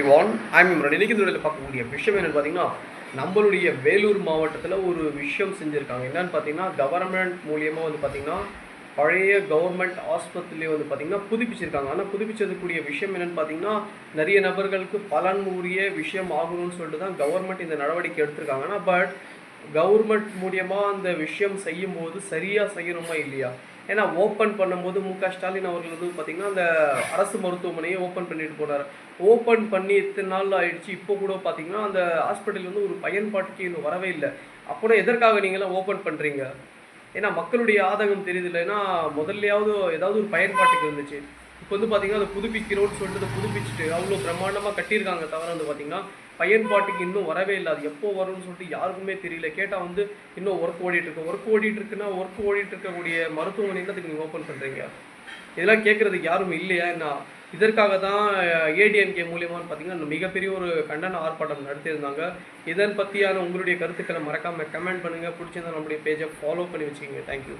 இன்னைக்கு இந்த வீடியோவில் பார்க்கக்கூடிய விஷயம் என்னன்னு பார்த்தீங்கன்னா, நம்மளுடைய வேலூர் மாவட்டத்தில் ஒரு விஷயம் செஞ்சுருக்காங்க. என்னன்னு பார்த்தீங்கன்னா, கவர்மெண்ட் மூலியமாக வந்து பார்த்தீங்கன்னா, பழைய கவர்மெண்ட் ஆஸ்பத்திரியை வந்து பார்த்தீங்கன்னா புதுப்பிச்சிருக்காங்க. ஆனால் புதுப்பிச்சதுக்கூடிய விஷயம் என்னன்னு பார்த்தீங்கன்னா, நிறைய நபர்களுக்கு பலன் உரிய விஷயம் ஆகணும்னு சொல்லிட்டு தான் கவர்மெண்ட் இந்த நடவடிக்கை எடுத்திருக்காங்க. ஆனால் கவர்மெண்ட் மூலியமாக அந்த விஷயம் செய்யும்போது சரியாக செய்யணுமா இல்லையா? ஏன்னா ஓப்பன் பண்ணும்போது ஸ்டாலின் அவர்கள் வந்து பார்த்திங்கன்னா அந்த அரசு மருத்துவமனையை ஓப்பன் பண்ணிட்டு போனார். ஓப்பன் பண்ணி இத்தனை நாள் ஆயிடுச்சு. இப்போ கூட பார்த்திங்கன்னா அந்த ஹாஸ்பிட்டல் வந்து ஒரு பயன்பாட்டுக்கு இன்னும் வரவே இல்லை. அப்புறம் எதற்காக நீங்களாம் ஓப்பன் பண்ணுறீங்க? ஏன்னா மக்களுடைய ஆதங்கம் தெரியுது இல்லை. ஏன்னா முதல்லையாவது ஏதாவது ஒரு பயன்பாட்டுக்கு இருந்துச்சு. இப்போ வந்து பார்த்திங்கன்னா அதை புதுப்பிக்கிறோன்னு சொல்லிட்டு அதை புதுப்பிச்சுட்டு அவ்வளோ பிரம்மாண்டமாக கட்டியிருக்காங்க. தவிர வந்து பார்த்திங்கன்னா பயன்பாட்டுக்கு இன்னும் வரவே இல்லை. அது எப்போ வரும்னு சொல்லிட்டு யாருக்குமே தெரியல. கேட்டால் வந்து இன்னும் ஒர்க் ஓடிட்டுருக்குன்னா ஒர்க் ஓடிட்டு இருக்கக்கூடிய மருத்துவமனையில் அதுக்கு நீங்கள் ஓப்பன் பண்ணுறீங்க. இதெல்லாம் கேட்குறதுக்கு யாரும் இல்லையா என்ன? இதற்காக தான் ஏடிஎம்கே மூலியமானு பார்த்தீங்கன்னா மிகப்பெரிய ஒரு கண்டன ஆர்ப்பாட்டம் நடத்தியிருந்தாங்க. இதன் பற்றியான உங்களுடைய கருத்துக்களை மறக்காமல் கமெண்ட் பண்ணுங்கள். பிடிச்சிருந்தா நம்மளுடைய பேஜை ஃபாலோ பண்ணி வச்சுக்கோங்க. தேங்க்யூ.